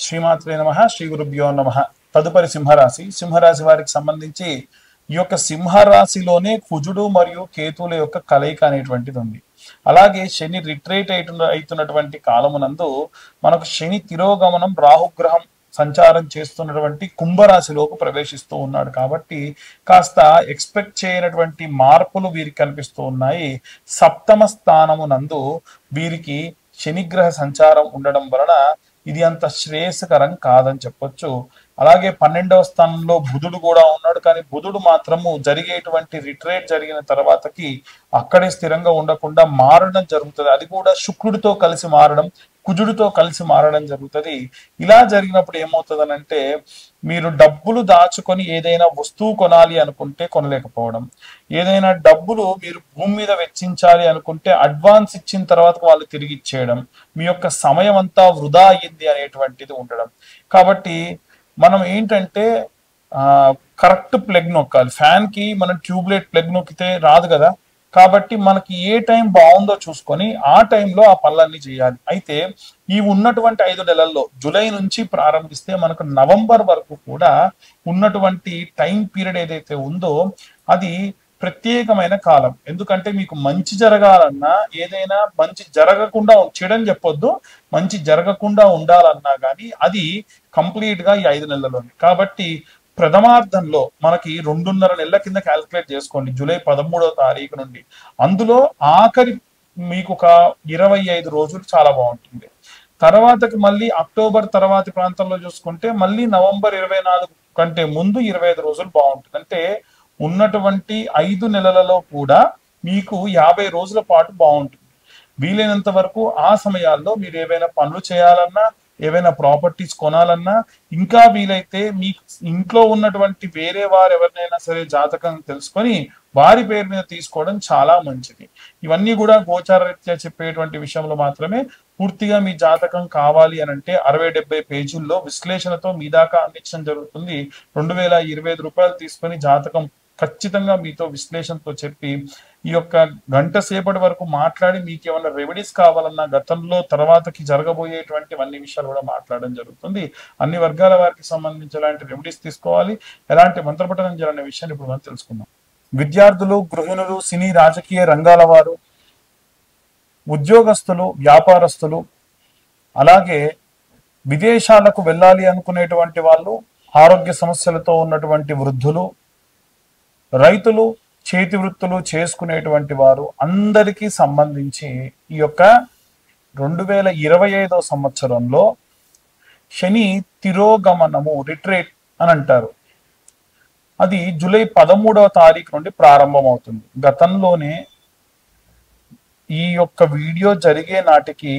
శ్రీమాత్రే నమః, శ్రీ గురుభ్యో నమః. తదుపరి సింహరాశి. సింహరాశి వారికి సంబంధించి ఈ యొక్క సింహరాశిలోనే కుజుడు మరియు కేతువుల యొక్క కలయిక అనేటువంటిది ఉంది. అలాగే శని రిట్రేట్ అవుతున్నటువంటి కాలమునందు మనకు శని తిరోగమనం రాహుగ్రహం సంచారం చేస్తున్నటువంటి కుంభరాశిలోకి ప్రవేశిస్తూ ఉన్నాడు. కాబట్టి కాస్త ఎక్స్పెక్ట్ చేయనటువంటి మార్పులు వీరికి కనిపిస్తూ ఉన్నాయి. సప్తమ స్థానమునందు వీరికి శనిగ్రహ సంచారం ఉండడం వలన ఇది అంత శ్రేయస్కరం కాదని చెప్పొచ్చు. అలాగే 12వ స్థానంలో బుధుడు కూడా ఉన్నాడు. కానీ బుధుడు మాత్రము జరిగేటువంటి రిట్రేట్ జరిగిన తర్వాతకి అక్కడే స్థిరంగా ఉండకుండా మారడం జరుగుతుంది. అది కూడా శుక్రుడితో కలిసి మారడం, కుజుడితో కలిసి మారడం జరుగుతుంది. ఇలా జరిగినప్పుడు ఏమవుతుందనంటే మీరు డబ్బులు దాచుకొని ఏదైనా వస్తువు కొనాలి అనుకుంటే కొనలేకపోవడం, ఏదైనా డబ్బులు మీరు భూమి మీద వెచ్చించాలి అనుకుంటే అడ్వాన్స్ ఇచ్చిన తర్వాత వాళ్ళు తిరిగి ఇచ్చేయడం, మీ యొక్క సమయం అంతా వృధా అయ్యింది అనేటువంటిది ఉండడం. కాబట్టి మనం ఏంటంటే కరెక్ట్ ప్లగ్ నొక్కాలి. ఫ్యాన్ కి మనం ట్యూబ్లైట్ ప్లగ్ నొక్కితే రాదు కదా. కాబట్టి మనకి ఏ టైం బాగుందో చూసుకొని ఆ టైంలో ఆ పనులన్నీ చేయాలి. అయితే ఈ ఉన్నటువంటి 5 నెలల్లో జూలై నుంచి ప్రారంభిస్తే మనకు నవంబర్ వరకు కూడా ఉన్నటువంటి టైం పీరియడ్ ఏదైతే ఉందో అది ప్రత్యేకమైన కాలం. ఎందుకంటే మీకు మంచి జరగాలన్నా, ఏదైనా మంచి జరగకుండా చెడని చెప్పొద్దు, మంచి జరగకుండా ఉండాలన్నా కానీ అది కంప్లీట్ గా ఈ 5 నెలల్లోనే. కాబట్టి ప్రథమార్థంలో మనకి 2.5 నెలల కింద క్యాల్కులేట్ చేసుకోండి, జూలై 13వ తారీఖు నుండి. అందులో ఆఖరి మీకు ఒక 25 రోజులు చాలా బాగుంటుంది. తర్వాతకి మళ్ళీ అక్టోబర్ తర్వాతి ప్రాంతంలో చూసుకుంటే మళ్ళీ నవంబర్ 24 కంటే ముందు 25 రోజులు బాగుంటుంది. అంటే ఉన్నటువంటి 5 నెలలలో కూడా మీకు 50 రోజుల పాటు బాగుంటుంది. వీలైనంత వరకు ఆ సమయాల్లో మీరు ఏవైనా పనులు చేయాలన్నా, ఏవైనా ప్రాపర్టీస్ కొనాలన్నా, ఇంకా వీలైతే మీ ఇంట్లో ఉన్నటువంటి వేరే వారు ఎవరినైనా సరే జాతకం తెలుసుకొని వారి పేరు మీద తీసుకోవడం చాలా మంచిది. ఇవన్నీ కూడా గోచార రీత్యా చెప్పేటువంటి విషయంలో మాత్రమే. పూర్తిగా మీ జాతకం కావాలి అని అంటే 60-70 పేజీల్లో విశ్లేషణతో మీ దాకా అందించడం జరుగుతుంది. 2025 రూపాయలు తీసుకొని జాతకం ఖచ్చితంగా మీతో విశ్లేషణతో చెప్పి ఈ యొక్క గంట సేపటి వరకు మాట్లాడి మీకు ఏమైనా రెమెడీస్ కావాలన్నా, గతంలో తర్వాతకి జరగబోయేటువంటి అన్ని విషయాలు కూడా మాట్లాడడం జరుగుతుంది. అన్ని వర్గాల వారికి సంబంధించి ఎలాంటి రెమెడీస్ తీసుకోవాలి, ఎలాంటి మంత్రపఠనం చేయాలనే విషయాన్ని ఇప్పుడు మనం తెలుసుకుందాం. విద్యార్థులు, గృహిణులు, సినీ రాజకీయ రంగాల వారు, ఉద్యోగస్తులు, వ్యాపారస్తులు, అలాగే విదేశాలకు వెళ్ళాలి అనుకునేటువంటి వాళ్ళు, ఆరోగ్య సమస్యలతో ఉన్నటువంటి వృద్ధులు, రైతులు, చేతి వృత్తులు చేసుకునేటువంటి వారు అందరికీ సంబంధించి ఈ యొక్క 2025వ సంవత్సరంలో శని తిరోగమనము, రిట్రేట్ అని అంటారు. అది జూలై 13వ తారీఖు నుండి ప్రారంభమవుతుంది. గతంలోనే ఈ యొక్క వీడియో జరిగే నాటికి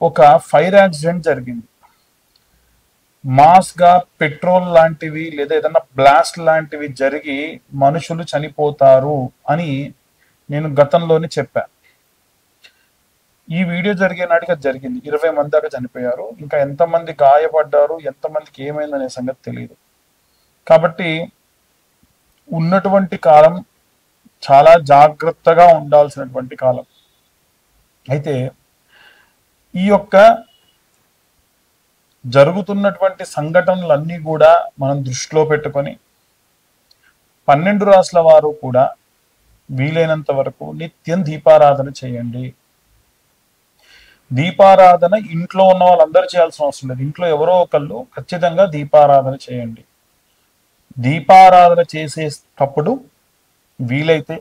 ఒక ఫైర్ యాక్సిడెంట్ జరిగింది. మాస్ గా పెట్రోల్ లాంటివి లేదా ఏదైనా బ్లాస్ట్ లాంటివి జరిగి మనుషులు చనిపోతారు అని నేను గతంలోనే చెప్పా. ఈ వీడియో జరిగే నాటికి అది జరిగింది. 20 మంది దాకా చనిపోయారు. ఇంకా ఎంతమంది గాయపడ్డారు, ఎంతమందికి ఏమైందనే సంగతి తెలియదు. కాబట్టి ఉన్నటువంటి కాలం చాలా జాగ్రత్తగా ఉండాల్సినటువంటి కాలం. అయితే ఈ యొక్క జరుగుతున్నటువంటి సంఘటనలన్నీ కూడా మనం దృష్టిలో పెట్టుకొని 12 రాశుల వారు కూడా వీలైనంత వరకు నిత్యం దీపారాధన చేయండి. దీపారాధన ఇంట్లో ఉన్న వాళ్ళందరూ చేయాల్సిన అవసరం లేదు. ఇంట్లో ఎవరో ఒకళ్ళు ఖచ్చితంగా దీపారాధన చేయండి. దీపారాధన చేసేటప్పుడు వీలైతే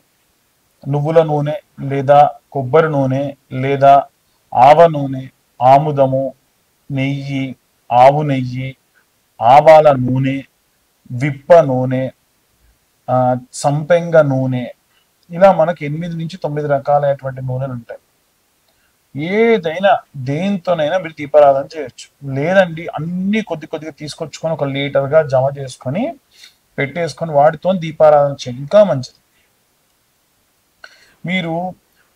నువ్వుల నూనె లేదా కొబ్బరి నూనె లేదా ఆవ నూనె, ఆముదము, నెయ్యి, ఆవు నెయ్యి, ఆవాల నూనె, విప్ప నూనె, సంపెంగ నూనె, ఇలా మనకి 8 నుంచి 9 రకాలైనటువంటి నూనెలు ఉంటాయి. ఏదైనా దేంతోనైనా మీరు దీపారాధన చేయొచ్చు. లేదండి అన్ని కొద్దిగా తీసుకొచ్చుకొని 1 లీటర్గా జమ చేసుకొని పెట్టేసుకొని వాటితో దీపారాధన చేయండి, ఇంకా మంచిది. మీరు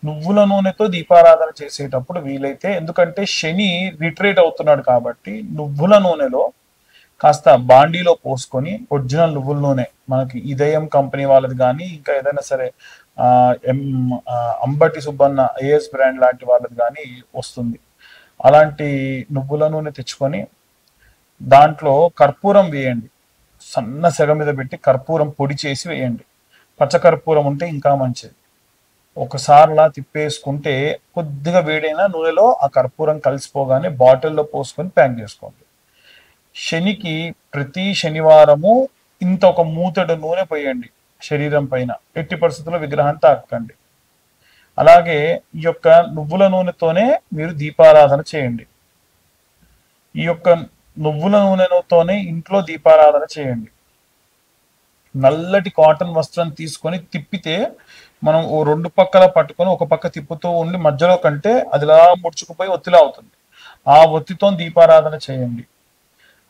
నువ్వుల నూనెతో దీపారాధన చేసేటప్పుడు వీలైతే, ఎందుకంటే శని రిట్రేట్ అవుతున్నాడు కాబట్టి నువ్వుల నూనెలో కాస్త బాండీలో పోసుకొని, ఒరిజినల్ నువ్వుల నూనె మనకి ఇదయం కంపెనీ వాళ్ళది కానీ ఇంకా ఏదైనా సరే అంబటి సుబ్బన్న ఏఎస్ బ్రాండ్ లాంటి వాళ్ళది కానీ వస్తుంది. అలాంటి నువ్వుల నూనె తెచ్చుకొని దాంట్లో కర్పూరం వేయండి, సన్న సెగ మీద పెట్టి కర్పూరం పొడి చేసి వేయండి. పచ్చకర్పూరం ఉంటే ఇంకా మంచిది. ఒకసారిలా తిప్పేసుకుంటే కొద్దిగా వేడైన నూనెలో ఆ కర్పూరం కలిసిపోగానే బాటిల్లో పోసుకొని ప్యాక్ చేసుకోండి. శనికి ప్రతి శనివారము ఇంత ఒక మూతడు నూనె పోయండి శరీరం పైన. ఎట్టి పరిస్థితుల్లో విగ్రహాన్ని తాకండి. అలాగే ఈ యొక్క నువ్వుల నూనెతోనే మీరు దీపారాధన చేయండి. ఈ యొక్క నువ్వుల నూనెతోనే ఇంట్లో దీపారాధన చేయండి. నల్లటి కాటన్ వస్త్రం తీసుకొని తిప్పితే మనం ఓ రెండు పక్కల పట్టుకొని ఒక పక్క తిప్పుతూ ఉండి మధ్యలో కంటే అదిలా ముడుచుకుపోయి ఒత్తిలా అవుతుంది. ఆ ఒత్తితో దీపారాధన చేయండి.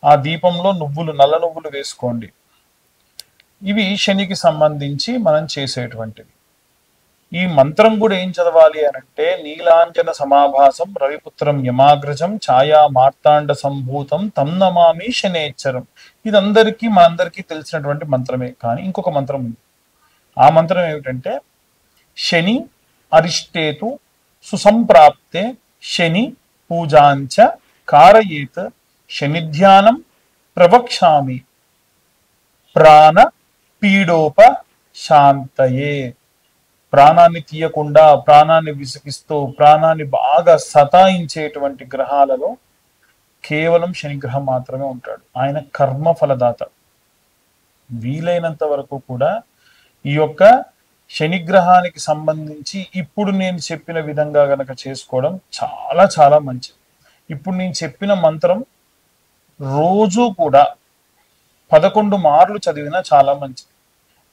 ఆ దీపంలో నువ్వులు, నల్ల నువ్వులు వేసుకోండి. ఇవి శనికి సంబంధించి మనం చేసేటువంటివి. ఈ మంత్రం కూడా ఏం చదవాలి అనంటే, నీలాంజన సమాభాసం రవిపుత్రం యమాగ్రజం ఛాయా మార్తాండ సంభూతం తం నమామి శనేశ్వరం. ఇది మనందరికీ తెలిసినటువంటి మంత్రమే. కానీ ఇంకొక మంత్రం ఉంది. ఆ మంత్రం ఏమిటంటే, శని అరిష్టేతు సుసంప్రాప్తే శని పూజాంచ కారయేత్ శనిధ్యానం ప్రవక్ష్యామి ప్రాణ పీడోప శాంతయే. ప్రాణాన్ని తీయకుండా, ప్రాణాన్ని విసిగిస్తూ, ప్రాణాన్ని బాగా సతాయించేటువంటి గ్రహాలలో కేవలం శనిగ్రహం మాత్రమే ఉంటాడు. ఆయన కర్మ ఫలదాత. వీలైనంత వరకు కూడా ఈ యొక్క శనిగ్రహానికి సంబంధించి ఇప్పుడు నేను చెప్పిన విధంగా గనక చేసుకోవడం చాలా చాలా మంచిది. ఇప్పుడు నేను చెప్పిన మంత్రం రోజు కూడా 11 మార్లు చదివినా చాలా మంచిది.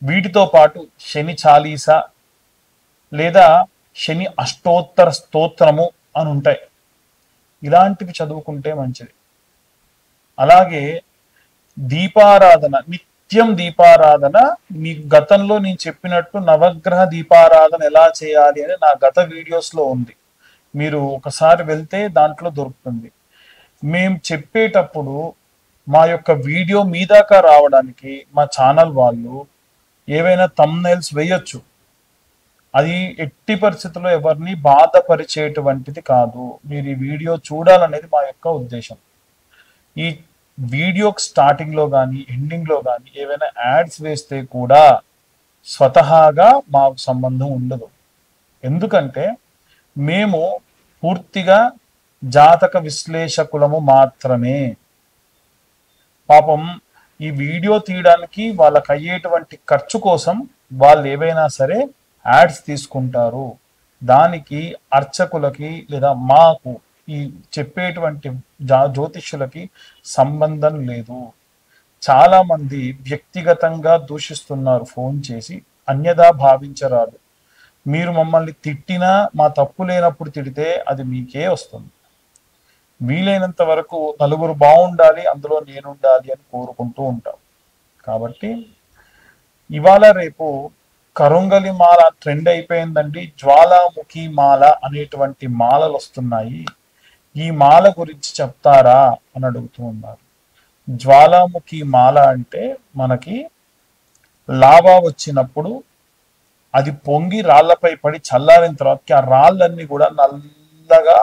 వీటితో పాటు శని చాలీసా లేదా శని అష్టోత్తర స్తోత్రము అని ఉంటాయి. ఇలాంటివి చదువుకుంటే మంచిది. అలాగే దీపారాధన, నిత్యం దీపారాధన. మీకు గతంలో నేను చెప్పినట్టు నవగ్రహ దీపారాధన ఎలా చేయాలి అని నా గత వీడియోస్లో ఉంది. మీరు ఒకసారి వెళ్తే దాంట్లో దొరుకుతుంది. మేము చెప్పేటప్పుడు మా యొక్క వీడియో మీ దాకా రావడానికి మా ఛానల్ వాళ్ళు ఏవైనా థంబ్నెయిల్స్ వేయొచ్చు. అది ఎట్టి పరిస్థితుల్లో ఎవరిని బాధపరిచేటువంటిది కాదు. మీరు ఈ వీడియో చూడాలనేది మా యొక్క ఉద్దేశం. ఈ వీడియోకి స్టార్టింగ్లో కానీ ఎండింగ్లో కానీ ఏవైనా యాడ్స్ వేస్తే కూడా స్వతహాగా మాకు సంబంధం ఉండదు. ఎందుకంటే మేము పూర్తిగా జాతక విశ్లేషకులము మాత్రమే. పాపం ఈ వీడియో తీయడానికి వాళ్ళకి అయ్యేటువంటి ఖర్చు కోసం వాళ్ళు ఏవైనా సరే యాడ్స్ తీసుకుంటారు. దానికి అర్చకులకి లేదా మాకు ఈ చెప్పేటువంటి జ్యోతిష్యులకి సంబంధం లేదు. చాలా మంది వ్యక్తిగతంగా దూషిస్తున్నారు ఫోన్ చేసి. అన్యదా భావించరాదు. మీరు మమ్మల్ని తిట్టినా మా తప్పు లేనప్పుడు తిడితే అది మీకే వస్తుంది. వీలైనంత వరకు నలుగురు బాగుండాలి, అందులో నేనుండాలి అని కోరుకుంటూ ఉంటాం. కాబట్టి ఇవాళ రేపు కరుంగలి మాల ట్రెండ్ అయిపోయిందండి. జ్వాలాముఖి మాల అనేటువంటి మాలలు వస్తున్నాయి. ఈ మాల గురించి చెప్తారా అని అడుగుతూ ఉన్నారు. జ్వాలాముఖి మాల అంటే మనకి లావా వచ్చినప్పుడు అది పొంగి రాళ్లపై పడి చల్లారిన తర్వాత ఆ రాళ్ళన్నీ కూడా నల్లగా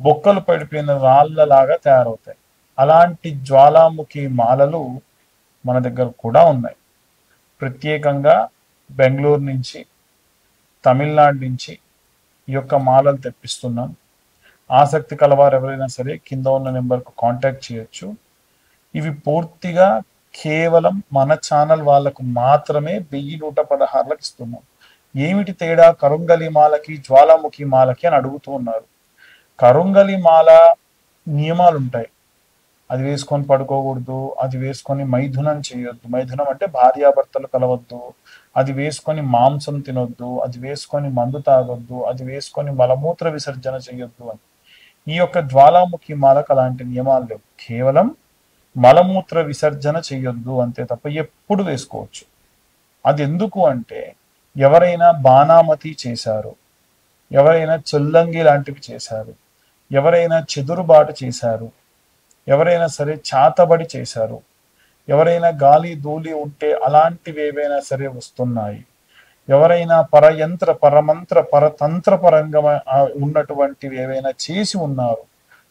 బొక్కలు పడిపోయిన రాళ్ళలాగా తయారవుతాయి. అలాంటి జ్వాలాముఖి మాలలు మన దగ్గర కూడా ఉన్నాయి. ప్రత్యేకంగా బెంగళూరు నుంచి, తమిళనాడు నుంచి ఈ యొక్క మాలలు తెప్పిస్తున్నాం. ఆసక్తి కలవారు ఎవరైనా సరే కింద ఉన్న నెంబర్కు కాంటాక్ట్ చేయొచ్చు. ఇవి పూర్తిగా కేవలం మన ఛానల్ వాళ్ళకు మాత్రమే 1116లకు ఇస్తున్నాం. ఏమిటి తేడా కరుంగలి మాలకి జ్వాలాముఖి మాలకి అని అడుగుతూ ఉన్నారు. కరుంగలి మాల నియమాలు ఉంటాయి. అది వేసుకొని పడుకోకూడదు, అది వేసుకొని మైథునం చేయొద్దు. మైథునం అంటే భార్యాభర్తలు కలవద్దు. అది వేసుకొని మాంసం తినొద్దు, అది వేసుకొని మందు తాగొద్దు, అది వేసుకొని మలమూత్ర విసర్జన చేయొద్దు అని. ఈ యొక్క జ్వాలాముఖి మాలకు అలాంటి నియమాలు లేవు. కేవలం మలమూత్ర విసర్జన చేయొద్దు అంతే తప్ప ఎప్పుడు వేసుకోవచ్చు. అది ఎందుకు అంటే ఎవరైనా బాణామతి చేశారు, ఎవరైనా చెల్లంగి లాంటివి చేశారు, ఎవరైనా చెదురుబాటు చేశారు, ఎవరైనా సరే చాతబడి చేశారు, ఎవరైనా గాలి ధూళి ఉంటే అలాంటివి ఏవైనా సరే వస్తున్నాయి, ఎవరైనా పరయంత్ర పరమంత్ర పరతంత్ర పరంగా ఉన్నటువంటివి ఏవైనా చేసి ఉన్నారు,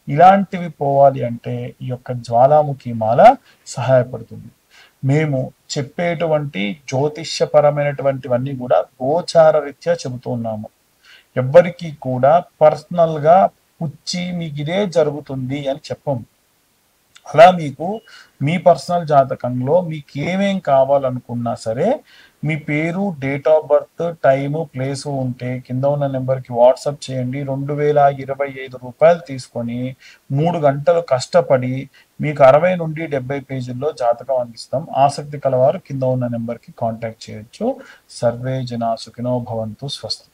ఇలాంటివి పోవాలి అంటే ఈ యొక్క జ్వాలాముఖి మాల సహాయపడుతుంది. మేము చెప్పేటువంటి జ్యోతిష్యపరమైనటువంటివన్నీ కూడా గోచార రీత్యా చెబుతూ ఉన్నాము. ఎవ్వరికి కూడా పర్సనల్గా పుచ్చి మీకు ఇదే జరుగుతుంది అని చెప్పము. అలా మీకు మీ పర్సనల్ జాతకంలో మీకు ఏమేం కావాలనుకున్నా సరే మీ పేరు, date of birth, time, place ఉంటే కింద ఉన్న నెంబర్కి వాట్సాప్ చేయండి. 2025 రూపాయలు తీసుకొని 3 గంటలు కష్టపడి మీకు 60 నుండి 70 పేజీల్లో జాతకం అందిస్తాం. ఆసక్తి కలవారు కింద ఉన్న నెంబర్కి కాంటాక్ట్ చేయొచ్చు. సర్వే జనా సుఖినో భవంతు. స్వస్తి.